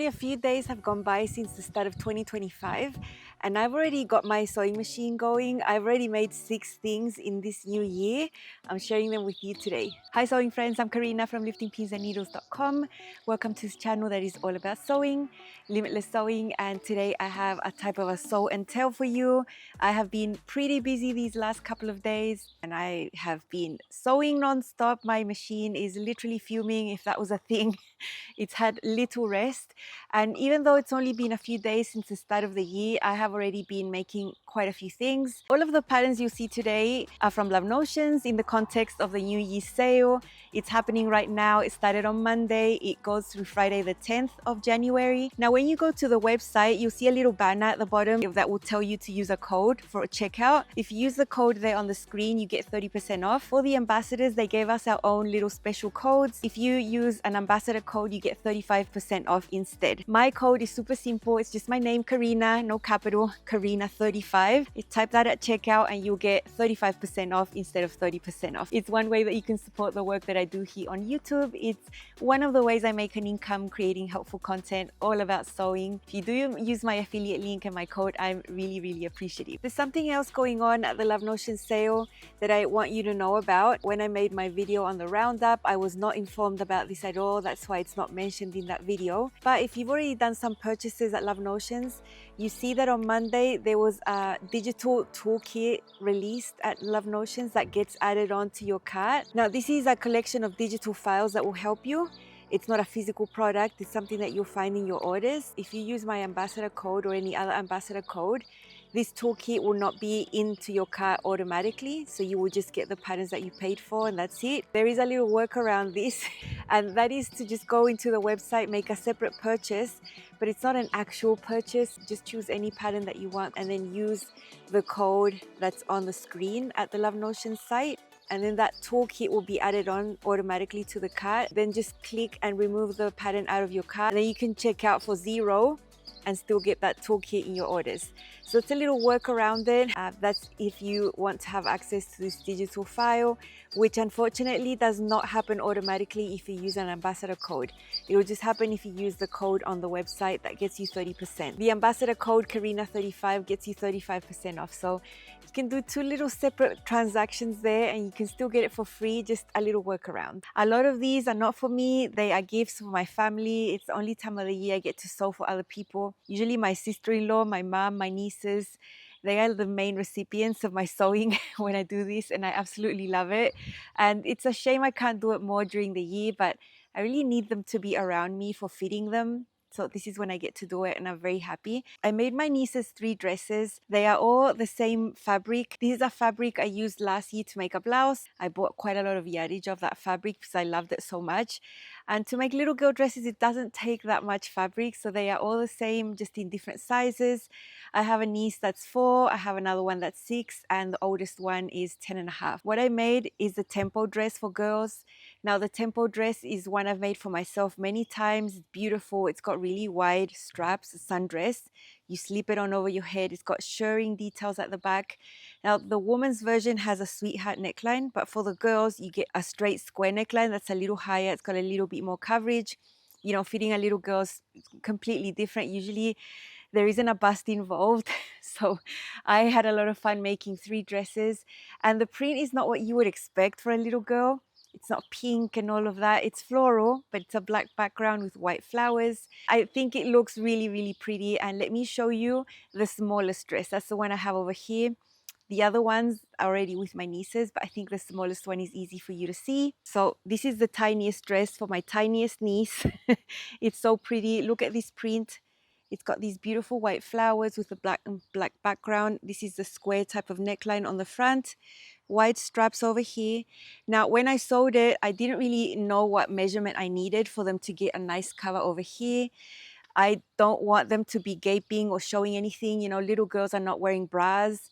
a few days have gone by since the start of 2025 and I've already got my sewing machine going. I've already made 6 things in this new year. I'm sharing them with you today. Hi sewing friends, I'm Karina from liftingpinsandneedles.com. Welcome to this channel that is all about sewing, limitless sewing, and today I have a type of a sew and tell for you. I have been pretty busy these last couple of days and I have been sewing non-stop. My machine is literally fuming, if that was a thing. It's had little rest, and even though it's only been a few days since the start of the year, I have already been making quite a few things. All of the patterns you see today are from Love Notions in the context of the New Year's sale. It's happening right now. It started on Monday. It goes through Friday the 10th of January. Now when you go to the website, you'll see a little banner at the bottom that will tell you to use a code for a checkout. If you use the code there on the screen, you get 30% off. For the ambassadors, they gave us our own little special codes. If you use an ambassador code, you get 35% off instead. My code is super simple. It's just my name, Karina, no capital, karina35. You type that at checkout and you'll get 35% off instead of 30% off. It's one way that you can support the work that I do here on YouTube. It's one of the ways I make an income creating helpful content all about sewing. If you do use my affiliate link and my code, I'm really appreciative. There's something else going on at the Love Notion sale that I want you to know about. When I made my video on the roundup, I was not informed about this at all. That's why it's not mentioned in that video. But if you've already done some purchases at Love Notions, you see that on Monday there was a digital toolkit released at Love Notions that gets added onto your cart. Now this is a collection of digital files that will help you. It's not a physical product, it's something that you'll find in your orders. If you use my ambassador code or any other ambassador code, this toolkit will not be into your cart automatically, so you will just get the patterns that you paid for and that's it. There is a little work around this and that is to just go into the website, make a separate purchase, but it's not an actual purchase. Just choose any pattern that you want and then use the code that's on the screen at the Love Notion site. And then that toolkit will be added on automatically to the cart. Then just click and remove the pattern out of your cart. And then you can check out for $0 and still get that toolkit in your orders. So it's a little work around it. That's if you want to have access to this digital file, which unfortunately does not happen automatically if you use an ambassador code. It will just happen if you use the code on the website that gets you 30%. The ambassador code karina35 gets you 35% off. So you can do 2 little separate transactions there and you can still get it for free, just a little workaround. A lot of these are not for me, they are gifts for my family. It's the only time of the year I get to sew for other people. Usually my sister-in-law, my mom, my nieces, they are the main recipients of my sewing when I do this and I absolutely love it. And it's a shame I can't do it more during the year, but I really need them to be around me for fitting them. So this is when I get to do it and I'm very happy. I made my nieces 3 dresses. They are all the same fabric. This is a fabric I used last year to make a blouse. I bought quite a lot of yardage of that fabric because I loved it so much. And to make little girl dresses, it doesn't take that much fabric. So they are all the same, just in different sizes. I have a niece that's 4, I have another one that's 6, and the oldest one is 10.5. What I made is the tempo dress for girls. Now the tempo dress is one I've made for myself many times. It's beautiful. It's got really wide straps, a sundress. You slip it on over your head. It's got shirring details at the back. Now the woman's version has a sweetheart neckline, but for the girls you get a straight square neckline that's a little higher. It's got a little bit more coverage. You know, fitting a little girl's completely different. Usually there isn't a bust involved. So I had a lot of fun making 3 dresses, and the print is not what you would expect for a little girl. It's not pink and all of that. It's floral, but it's a black background with white flowers. I think it looks really pretty. And let me show you the smallest dress. That's the one I have over here. The other ones are already with my nieces, but I think the smallest one is easy for you to see. So this is the tiniest dress for my tiniest niece. It's so pretty. Look at this print. It's got these beautiful white flowers with a black background. This is the square type of neckline on the front. White straps over here. Now when I sewed it, I didn't really know what measurement I needed for them to get a nice cover over here. I don't want them to be gaping or showing anything. You know, little girls are not wearing bras.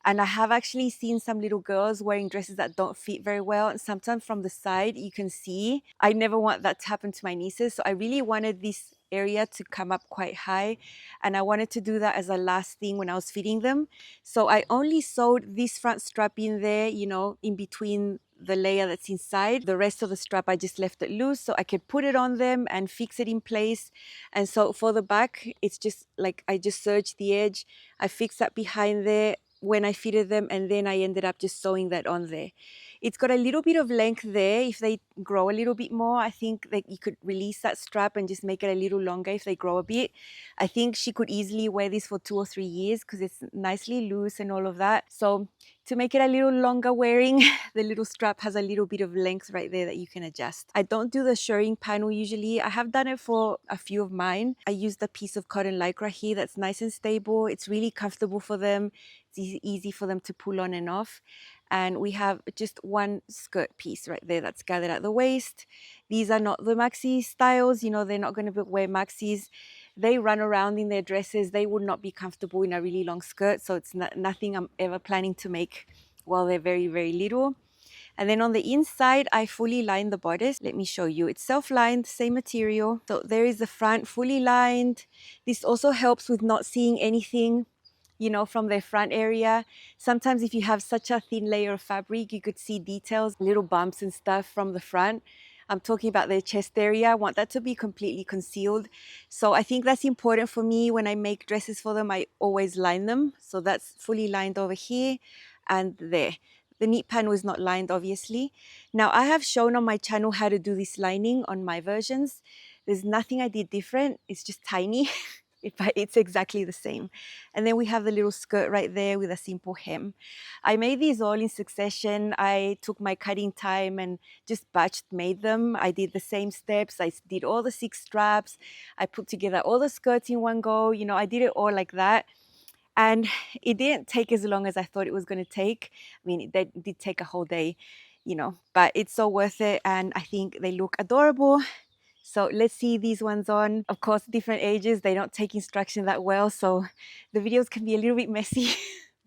And I have actually seen some little girls wearing dresses that don't fit very well. And sometimes from the side you can see. I never want that to happen to my nieces. So I really wanted this area to come up quite high, and I wanted to do that as a last thing when I was fitting them. So I only sewed this front strap in there, you know, in between the layer that's inside. The rest of the strap, I just left it loose so I could put it on them and fix it in place. And so for the back, it's just like I just serged the edge. I fixed that behind there when I fitted them, and then I ended up just sewing that on there. It's got a little bit of length there. If they grow a little bit more, I think that you could release that strap and just make it a little longer if they grow a bit. I think she could easily wear this for 2 or 3 years because it's nicely loose and all of that. So to make it a little longer wearing, the little strap has a little bit of length right there that you can adjust. I don't do the shirring panel usually. I have done it for a few of mine. I used a piece of cotton lycra here that's nice and stable. It's really comfortable for them. It's easy for them to pull on and off. And we have just one skirt piece right there that's gathered at the waist. These are not the maxi styles, you know, they're not going to wear maxis. They run around in their dresses. They would not be comfortable in a really long skirt. So it's nothing I'm ever planning to make while they're very, very little. And then on the inside, I fully lined the bodice. Let me show you. It's self-lined, same material. So there is the front fully lined. This also helps with not seeing anything, you know, from their front area. Sometimes if you have such a thin layer of fabric, you could see details, little bumps and stuff from the front. I'm talking about their chest area. I want that to be completely concealed. So I think that's important for me. When I make dresses for them, I always line them. So that's fully lined over here and there. The knit panel is not lined, obviously. Now, I have shown on my channel how to do this lining on my versions. There's nothing I did different. It's just tiny. But it's exactly the same. And then we have the little skirt right there with a simple hem. I made these all in succession. I took my cutting time and just batched made them. I did the same steps. I did all the 6 straps. I put together all the skirts in one go. You know, I did it all like that. And it didn't take as long as I thought it was going to take. I mean, it did take a whole day, you know, but it's so worth it. And I think they look adorable. So let's see these ones on. Of course, different ages, they don't take instruction that well, so the videos can be a little bit messy,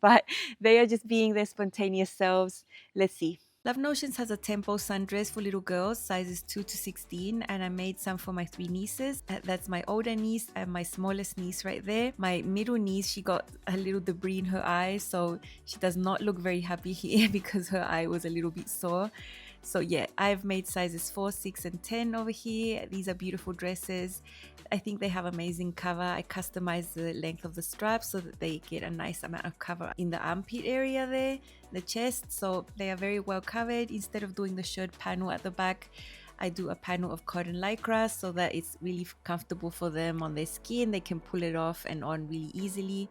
but they are just being their spontaneous selves. Let's see. Love Notions has a tempo sundress for little girls, sizes 2 to 16, and I made some for my 3 nieces. That's my older niece and my smallest niece right there. My middle niece, she got a little debris in her eye, so she does not look very happy here because her eye was a little bit sore. So yeah, I've made sizes 4, 6 and 10 over here. These are beautiful dresses. I think they have amazing cover. I customized the length of the straps so that they get a nice amount of cover in the armpit area there, the chest. So they are very well covered. Instead of doing the shirt panel at the back, I do a panel of cotton lycra so that it's really comfortable for them on their skin. They can pull it off and on really easily.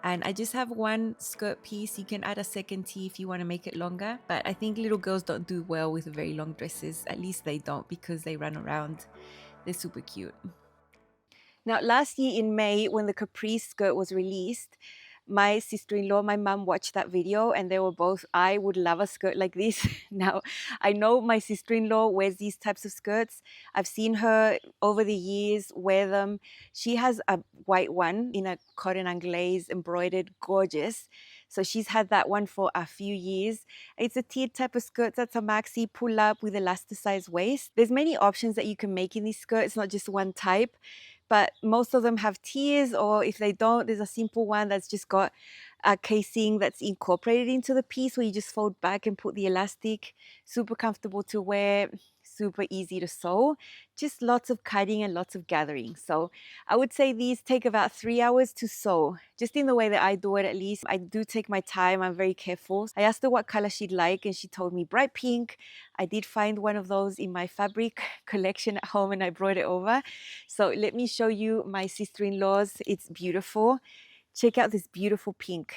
And I just have one skirt piece. You can add a second tee if you want to make it longer. But I think little girls don't do well with very long dresses. At least they don't, because they run around. They're super cute. Now, last year in May, when the Caprice skirt was released, my sister-in-law, my mum watched that video and they were both, I would love a skirt like this. Now, I know my sister-in-law wears these types of skirts. I've seen her over the years wear them. She has a white one in a cotton anglaise, embroidered, gorgeous. So she's had that one for a few years. It's a tiered type of skirt that's a maxi pull up with elasticized waist. There's many options that you can make in this skirt. It's not just one type. But most of them have tiers, or if they don't, there's a simple one that's just got a casing that's incorporated into the piece where you just fold back and put the elastic. Super comfortable to wear, super easy to sew. Just lots of cutting and lots of gathering. So I would say these take about 3 hours to sew, just in the way that I do it at least. I do take my time, I'm very careful. I asked her what color she'd like and she told me bright pink. I did find one of those in my fabric collection at home and I brought it over. So let me show you my sister-in-law's. It's beautiful. Check out this beautiful pink.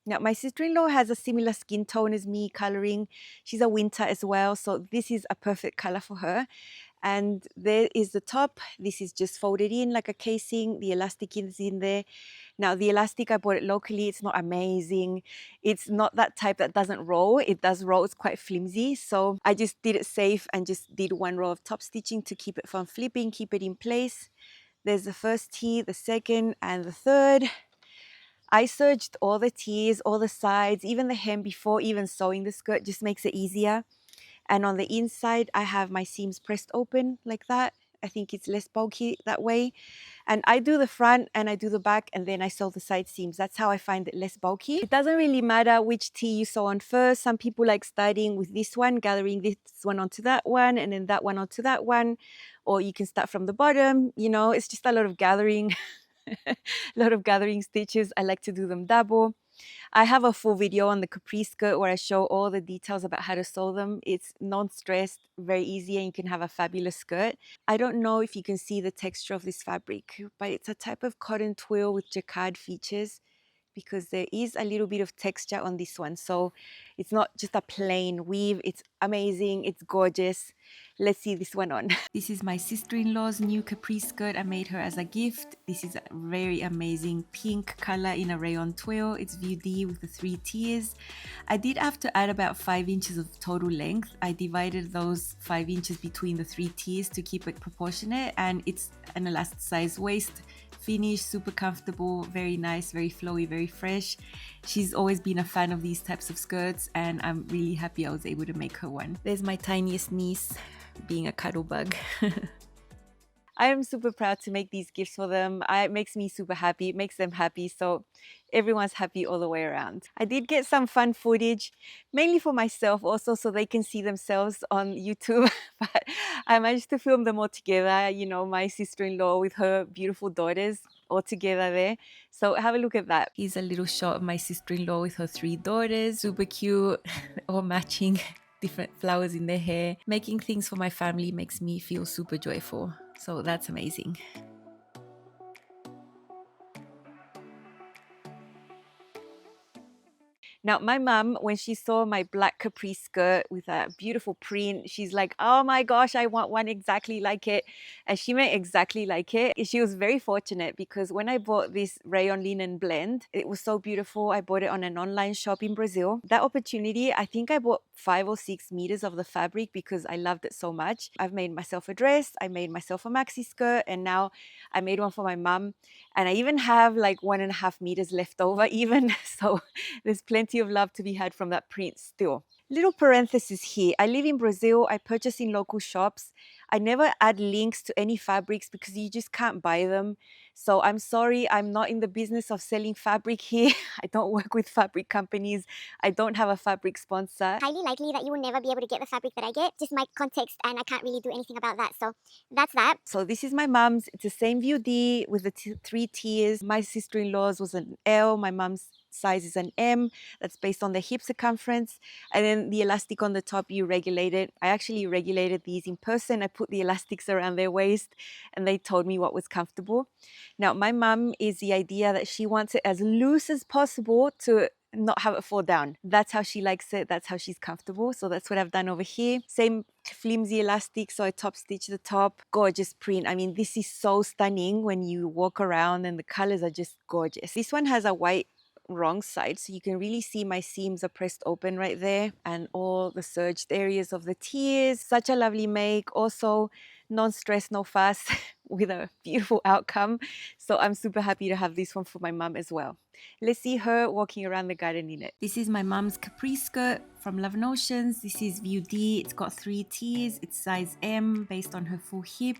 Now, my sister-in-law has a similar skin tone as me, coloring. She's a winter as well, so this is a perfect color for her. And there is the top. This is just folded in like a casing. The elastic is in there. Now, the elastic, I bought it locally. It's not amazing. It's not that type that doesn't roll. It does roll. It's quite flimsy. So I just did it safe and just did one row of top stitching to keep it from flipping, keep it in place. There's the first tee, the second, and the third. I serged all the tees, all the sides, even the hem before even sewing the skirt, just makes it easier. And on the inside, I have my seams pressed open like that. I think it's less bulky that way. And I do the front and I do the back, and then I sew the side seams. That's how I find it less bulky. It doesn't really matter which tee you sew on first. Some people like starting with this one, gathering this one onto that one, and then that one onto that one. Or you can start from the bottom. You know, it's just a lot of gathering, a lot of gathering stitches. I like to do them double. I have a full video on the capri skirt where I show all the details about how to sew them. It's non-stressed, very easy, and you can have a fabulous skirt. I don't know if you can see the texture of this fabric, but it's a type of cotton twill with jacquard features, because there is a little bit of texture on this one. So it's not just a plain weave. It's amazing. It's gorgeous. Let's see this one on. This is my sister-in-law's new capri skirt. I made her as a gift. This is a very amazing pink color in a rayon twill. It's view D with the 3 tiers. I did have to add about 5 inches of total length. I divided those 5 inches between the 3 tiers to keep it proportionate, and it's an elasticized waist finish, super comfortable, very nice, very flowy, very fresh. She's always been a fan of these types of skirts, and I'm really happy I was able to make her one. There's my tiniest niece being a cuddle bug. I am super proud to make these gifts for them. It makes me super happy. It makes them happy. So everyone's happy all the way around. I did get some fun footage, mainly for myself also, so they can see themselves on YouTube. But I managed to film them all together. You know, my sister-in-law with her beautiful daughters all together there. So have a look at that. Here's a little shot of my sister-in-law with her 3 daughters. Super cute, all matching, different flowers in their hair. Making things for my family makes me feel super joyful. So that's amazing. Now, my mum, when she saw my black capri skirt with a beautiful print, she's like, oh my gosh, I want one exactly like it. And she made exactly like it. She was very fortunate because when I bought this rayon linen blend, it was so beautiful. I bought it on an online shop in Brazil. That opportunity, I think I bought 5 or 6 meters of the fabric because I loved it so much. I've made myself a dress, I made myself a maxi skirt, and now I made one for my mum. And I even have like 1.5 meters left over even. So there's plenty of love to be had from that print still. Little parenthesis here. I live in Brazil. I purchase in local shops. I never add links to any fabrics because you just can't buy them. So I'm sorry, I'm not in the business of selling fabric here. I don't work with fabric companies. I don't have a fabric sponsor. Highly likely that you will never be able to get the fabric that I get, just my context, and I can't really do anything about that. So that's that. So this is my mom's. It's the same view D with the 3 tiers. My sister-in-law's was an L. My mom's size is an M. That's based on the hip circumference. And then the elastic on the top, you regulate it. I actually regulated these in person. I put the elastics around their waist and they told me what was comfortable. Now, my mom is the idea that she wants it as loose as possible to not have it fall down. That's how she likes it. That's how she's comfortable. So that's what I've done over here. Same flimsy elastic, so I top stitch the top. Gorgeous print. I mean, this is so stunning when you walk around and the colors are just gorgeous. This one has a white wrong side, so you can really see my seams are pressed open right there and all the serged areas of the tiers. Such a lovely make. Also non-stress, no fuss with a beautiful outcome. So I'm super happy to have this one for my mum as well. Let's see her walking around the garden in it. This is my mum's capri skirt from Love and Oceans. This is view D. It's got 3 tiers. It's size M based on her full hip.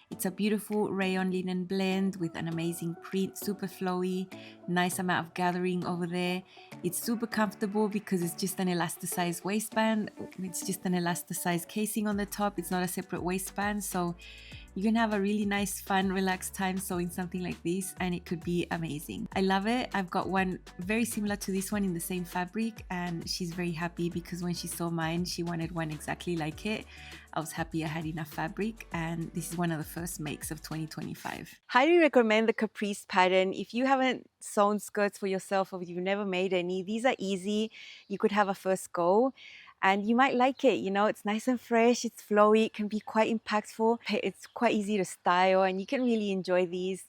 It's a beautiful rayon linen blend with an amazing print, super flowy, nice amount of gathering over there. It's super comfortable because it's just an elasticized waistband. It's just an elasticized casing on the top. It's not a separate waistband. So you can have a really nice, fun, relaxed time sewing something like this, and it could be amazing. I love it. I've got one very similar to this one in the same fabric, and she's very happy because when she saw mine, she wanted one exactly like it. I was happy I had enough fabric, and this is one of the first makes of 2025. Highly recommend the Caprice pattern. If you haven't sewn skirts for yourself or you've never made any, these are easy. You could have a first go. And you might like it, you know, it's nice and fresh, it's flowy, it can be quite impactful, it's quite easy to style, and you can really enjoy these.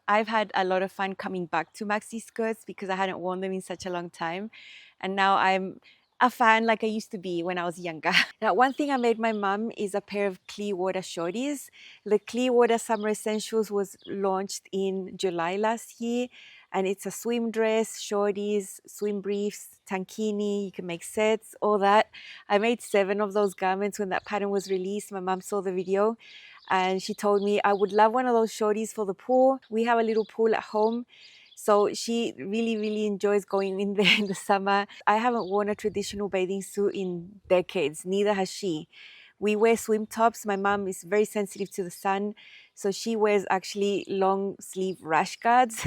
I've had a lot of fun coming back to maxi skirts because I hadn't worn them in such a long time. And now I'm a fan like I used to be when I was younger. Now, one thing I made my mum is a pair of Clearwater shorties. The Clearwater Summer Essentials was launched in July last year. And it's a swim dress, shorties, swim briefs, tankini, you can make sets, all that. I made 7 of those garments when that pattern was released. My mum saw the video and she told me I would love one of those shorties for the pool. We have a little pool at home, so she really enjoys going in there in the summer. I haven't worn a traditional bathing suit in decades, neither has she. We wear swim tops. My mom is very sensitive to the sun, so she wears actually long sleeve rash guards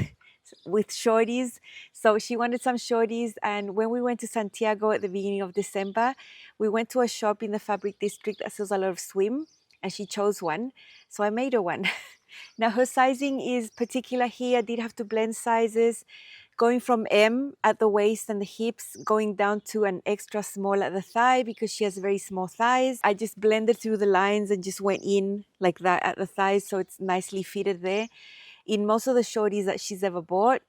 with shorties. So she wanted some shorties, and when we went to Santiago at the beginning of December, we went to a shop in the fabric district that sells a lot of swim, and she chose one, so I made her one. Now her sizing is particular here. I did have to blend sizes, going from M at the waist and the hips, going down to an extra small at the thigh because she has very small thighs. I just blended through the lines and just went in like that at the thighs, so it's nicely fitted there. In most of the shorties that she's ever bought,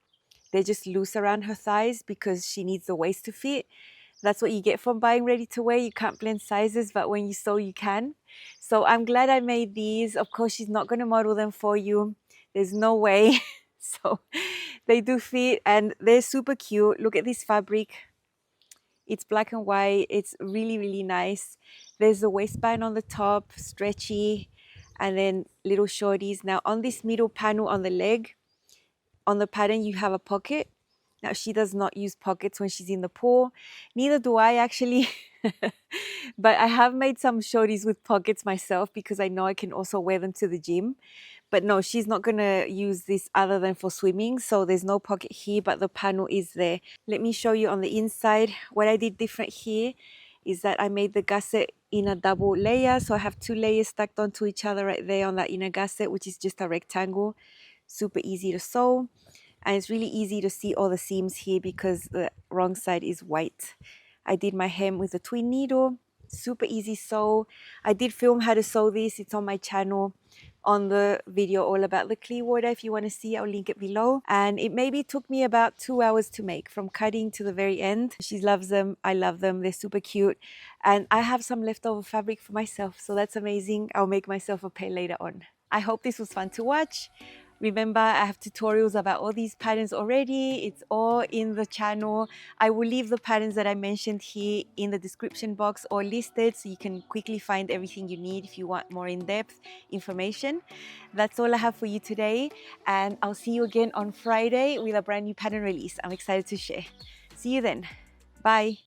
they're just loose around her thighs because she needs the waist to fit. That's what you get from buying ready to wear. You can't blend sizes, but when you sew, you can. So I'm glad I made these. Of course, she's not going to model them for you. There's no way. So they do fit and they're super cute. Look at this fabric. It's black and white. It's really nice. There's a waistband on the top, stretchy, and then little shorties. Now on this middle panel on the leg, on the pattern, you have a pocket. Now, she does not use pockets when she's in the pool. Neither do I actually. But I have made some shorties with pockets myself because I know I can also wear them to the gym. But no, she's not going to use this other than for swimming. So there's no pocket here, but the panel is there. Let me show you on the inside. What I did different here is that I made the gusset in a double layer. So I have 2 layers stacked onto each other right there on that inner gusset, which is just a rectangle. Super easy to sew. And it's really easy to see all the seams here because the wrong side is white. I did my hem with a twin needle, super easy sew. I did film how to sew this. It's on my channel on the video all about the Clearwater. If you want to see, I'll link it below. And it maybe took me about 2 hours to make, from cutting to the very end. She loves them. I love them. They're super cute. And I have some leftover fabric for myself, so that's amazing. I'll make myself a pair later on. I hope this was fun to watch. Remember, I have tutorials about all these patterns already. It's all in the channel. I will leave the patterns that I mentioned here in the description box or listed so you can quickly find everything you need if you want more in-depth information. That's all I have for you today, and I'll see you again on Friday with a brand new pattern release. I'm excited to share. See you then. Bye.